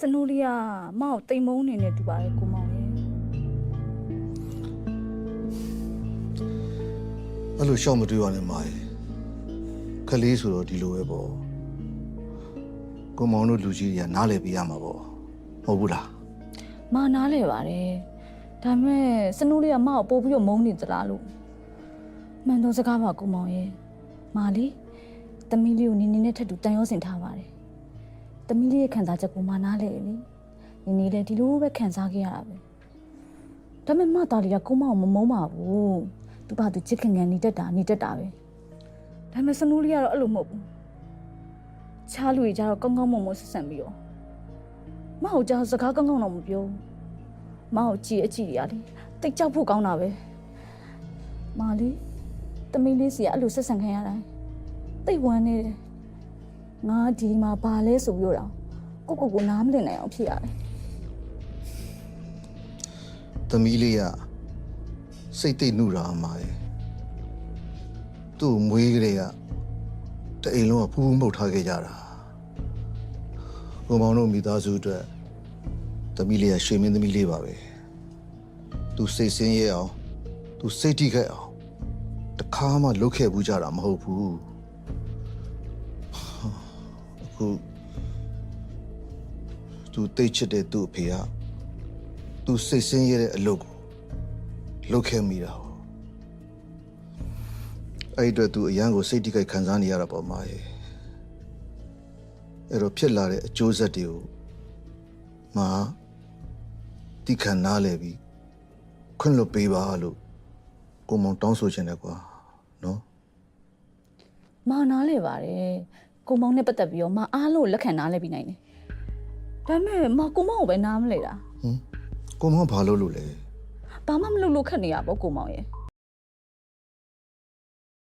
စနိုးလေးကမောက်တိမ်မုန်းနေနေတူပါတယ်ကိုမောင်ရဲ့ အဲ့လိုရှောက်မတွေးရနဲ့မာရဲ့ခလေးဆိုတော့ဒီလိုပဲပေါ့ကိုမောင်တို့လူကြီးတွေကနားလည်ပေးရမှာပေါ့မဟုတ်ဘူးလား မာနားလဲပါတယ်ဒါပေမဲ့စနိုးလေးကမောက်ပို့ပြီးတော့မုန်းနေသလားလို့မှန်တော့စကားပါကိုမောင်ရဲ့မာလေးသမီးလေးကိုနေနေနဲ့ထပ်တူတန်ရောစင်ထားပါတယ်သမီးလေးရဲ့ခံစားချက်ကိုမာနားလဲလေနေနေလေဒီလိုပဲခံစားခဲ့ရတာပဲဒါပေမဲ့မသားလေးကကိုမောင်မမုန်းပါဘူးသူကသူချစ်ခင်ခံနေတတ်တာပဲဒါပေမဲ့စနိုးလေးကတော့အဲ့လိုမဟုတ်ဘူးချားလူတွေကြတော့ကောင်းကောင်းမွန်မွန်ဆက်ဆံပြီးတော့မဟုတ်ကြစကားကောင်းကောင်းတော့မပြောမဟုတ်ကြည်အကြည့်ရတယ်တိတ်ကြောက်ဖို့ကောင်းတာပဲမာလေးတမီးလေးစီကအဲ့လိုဆက်ဆံခံရတာတိတ်ဝမ်းနေတယ်ငါဒီမှာဘာလဲဆိုပြီးတော့ကိုနားမလည်နိုင်အောင်ဖြစ်ရတယ် သမီးလေးကစိတ်သိပ်နှုတာအမာရဲ့သူ့ကိုမွေးကလေးကတအိမ်လုံးကဖူးဖူးမှုတ်ထားခဲ့ကြတာကိုမောင်တို့မိသားစုအတွက်သမီးလေးကရွှေမင်းသမီးလေးပါပဲသူစိတ်ဆင်းရဲအောင်သူစိတ်ထိခိုက်အောင်တခါမှလုပ်ခဲ့ဘူးကြတာမဟုတ်ဘူးအခုသူတိတ်ချစ်တဲ့သူ့အဖေကသူစိတ်ဆင်းရဲတဲ့အလုပ်ကိုလုပ်ခဲ့မိတာဟောအဲ့အတွက်သူအရန်ကိုစိတ်ထိခိုက်ခံစားနေရတာပေါ့မာရဲ့အဲ့တော့ဖြစ်လာတဲ့အကျိုးဆက်တွေကိုမာတိခံနားလဲပြီးခွင့်လွတ်ပေးပါလို့ကိုမောင်တောင်းဆိုချင်တယ်ကွာနော် မာနားလဲပါတယ်ကိုမောင်နဲ့ပတ်သက်ပြီးတော့မအားလို့လက်ခံနားလဲပြီးနိုင်တယ်ဒါပေမဲ့မကိုမောင်ကိုပဲနားမလဲတာ ကိုမောင်ဘာလုပ်လို့လဲ ဘာမှမလုပ်လို့ခက်နေရပေါ့ကိုမောင်ရဲ့